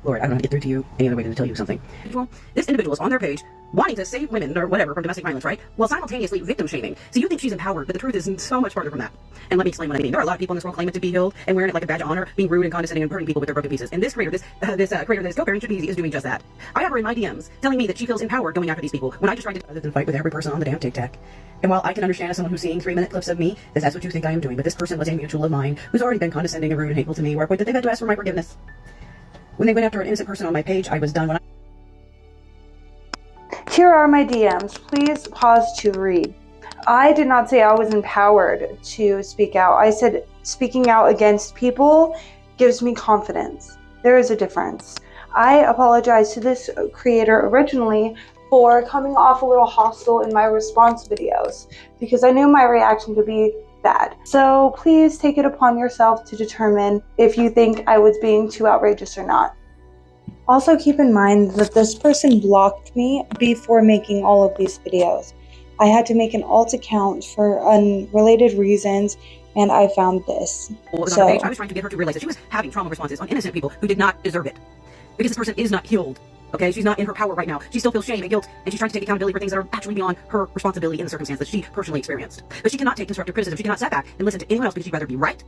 Lord, I don't know how to get through to you any other way than to tell you something. Well, this individual is on their page wanting to save women or whatever from domestic violence, right? While simultaneously victim shaming. So you think she's empowered, but the truth is so much farther from that. And let me explain what I mean. There are a lot of people in this world claiming to be healed and wearing it like a badge of honor, being rude and condescending and hurting people with their broken pieces. And this creator, this creator that is COPARENTINGSHOULDBEEZ is doing just that. I have her in my DMs telling me that she feels empowered going after these people when I just tried to other than fight with every person on the damn TikTok. And while I can understand as someone who's seeing 3-minute clips of me, that that's what you think I am doing, but this person was a mutual of mine who's already been condescending and rude and hateful to me, where I point that they've had to ask for my forgiveness. When they went after an innocent person on my page, I was done when Here are my DMs. Please pause to read. I did not say I was empowered to speak out. I said speaking out against people gives me confidence. There is a difference. I apologize to this creator originally for coming off a little hostile in my response videos because I knew my reaction could be bad. So please take it upon yourself to determine if you think I was being too outrageous or not. Also keep in mind that this person blocked me before making all of these videos. I had to make an alt account for unrelated reasons and I found this. I was trying to get her to realize that she was having trauma responses on innocent people who did not deserve it. Because this person is not healed. Okay, she's not in her power right now. She still feels shame and guilt, and she's trying to take accountability for things that are actually beyond her responsibility in the circumstance that she personally experienced. But she cannot take constructive criticism. She cannot sit back and listen to anyone else because she'd rather be right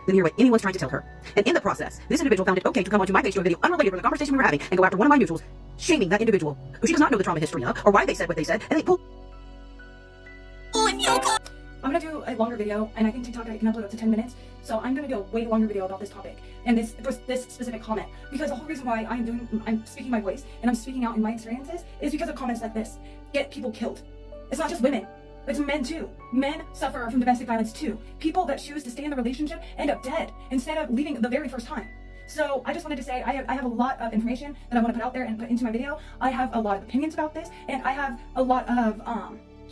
than hear what anyone's trying to tell her. And in the process, this individual found it okay to come onto my page to a video unrelated from the conversation we were having and go after one of my mutuals, shaming that individual, who she does not know the trauma history of, or why they said what they said, and they pull. I'm going to do a longer video, and I think TikTok I can upload up to 10 minutes, so I'm going to do a way longer video about this topic and this specific comment, because the whole reason why I'm speaking my voice and I'm speaking out in my experiences is because of comments like this get people killed. It's not just women, it's men too. Men suffer from domestic violence too. People that choose to stay in the relationship end up dead instead of leaving the very first time. So I just wanted to say I have a lot of information that I want to put out there and put into my video. I have a lot of opinions about this, and I have a lot of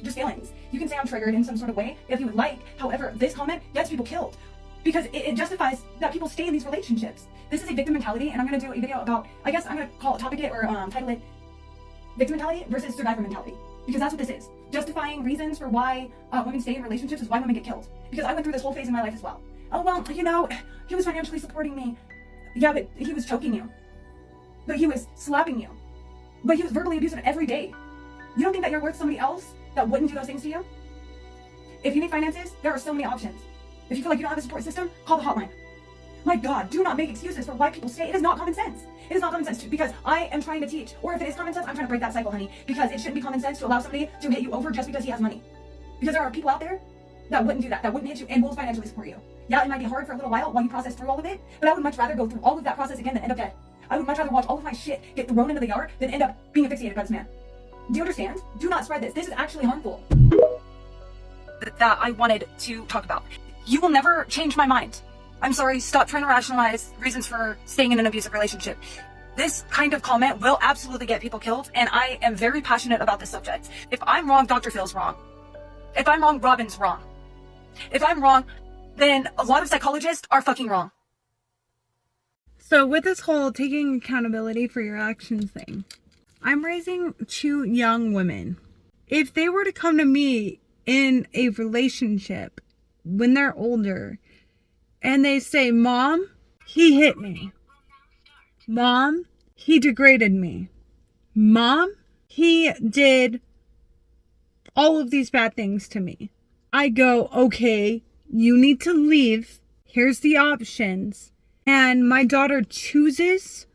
just feelings. You can say I'm triggered in some sort of way if you would like. However, this comment gets people killed because it justifies that people stay in these relationships. This is a victim mentality, and I'm going to do a video about, I guess I'm going to topic it or title it victim mentality versus survivor mentality, because that's what this is. Justifying reasons for why women stay in relationships is why women get killed. Because I went through this whole phase in my life as well. Oh, well, you know, he was financially supporting me. Yeah, but he was choking you. But he was slapping you. But he was verbally abusive every day. You don't think that you're worth somebody else that wouldn't do those things to you? If you need finances, there are so many options. If you feel like you don't have a support system, call the hotline. My God, do not make excuses for why people stay. It is not common sense. It is not common sense because I am trying to teach. Or if it is common sense, I'm trying to break that cycle, honey. Because it shouldn't be common sense to allow somebody to hit you over just because he has money. Because there are people out there that wouldn't do that wouldn't hit you and will financially support you. Yeah, it might be hard for a little while you process through all of it, but I would much rather go through all of that process again than end up dead. I would much rather watch all of my shit get thrown into the yard than end up being asphyxiated by this man. Do you understand? Do not spread this. This is actually harmful. That I wanted to talk about. You will never change my mind. I'm sorry, stop trying to rationalize reasons for staying in an abusive relationship. This kind of comment will absolutely get people killed, and I am very passionate about this subject. If I'm wrong, Dr. Phil's wrong. If I'm wrong, Robin's wrong. If I'm wrong, then a lot of psychologists are fucking wrong. So with this whole taking accountability for your actions thing, I'm raising 2 young women. If they were to come to me in a relationship when they're older and they say, Mom, he hit me. Mom, he degraded me. Mom, he did all of these bad things to me. I go, okay, you need to leave. Here's the options. And my daughter chooses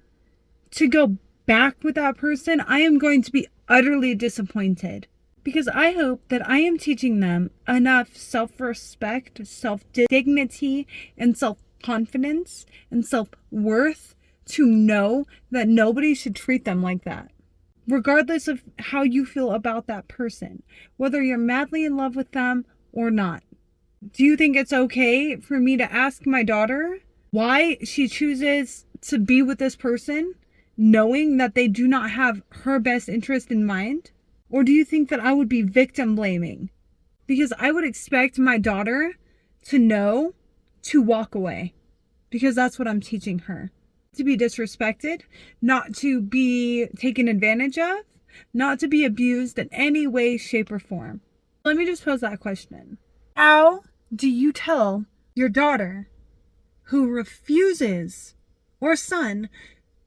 to go back with that person. I am going to be utterly disappointed because I hope that I am teaching them enough self-respect, self-dignity, and self-confidence and self-worth to know that nobody should treat them like that, regardless of how you feel about that person, whether you're madly in love with them or not. Do you think it's okay for me to ask my daughter why she chooses to be with this person, knowing that they do not have her best interest in mind? Or do you think that I would be victim blaming? Because I would expect my daughter to know to walk away, because that's what I'm teaching her. To be disrespected, not to be taken advantage of, not to be abused in any way, shape, or form. Let me just pose that question. How do you tell your daughter who refuses, or son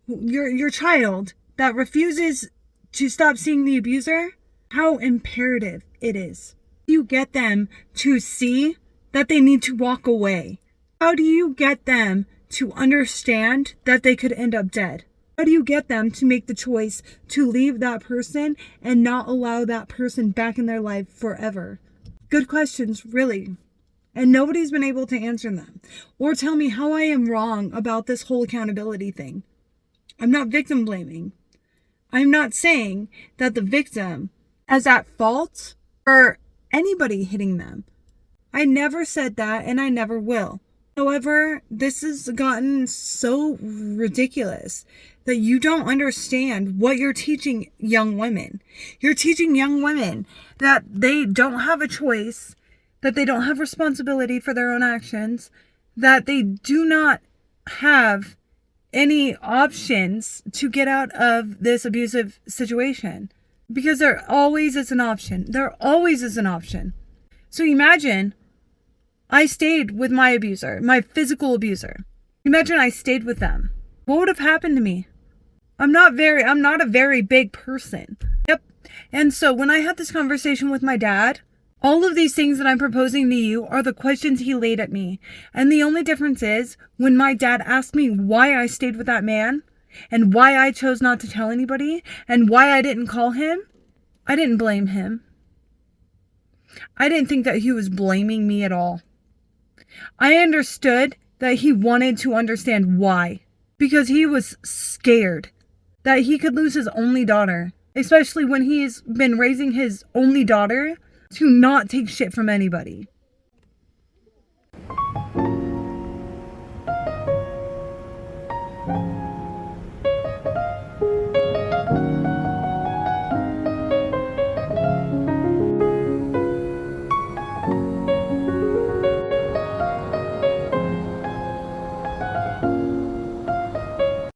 your child that refuses to stop seeing the abuser, how imperative it is. You get them to see that they need to walk away. How do you get them to understand that they could end up dead? How do you get them to make the choice to leave that person and not allow that person back in their life forever? Good questions, really. And nobody's been able to answer them or tell me how I am wrong about this whole accountability thing. I'm not victim blaming. I'm not saying that the victim is at fault for anybody hitting them. I never said that, and I never will. However, this has gotten so ridiculous that you don't understand what you're teaching young women. You're teaching young women that they don't have a choice, that they don't have responsibility for their own actions, that they do not have any options to get out of this abusive situation. Because there always is an option. There always is an option. So imagine I stayed with my abuser, my physical abuser. Imagine I stayed with them. What would have happened to me? I'm not a very big person. Yep. And so when I had this conversation with my dad, all of these things that I'm proposing to you are the questions he laid at me. And the only difference is when my dad asked me why I stayed with that man and why I chose not to tell anybody and why I didn't call him, I didn't blame him. I didn't think that he was blaming me at all. I understood that he wanted to understand why, because he was scared that he could lose his only daughter, especially when he's been raising his only daughter to not take shit from anybody.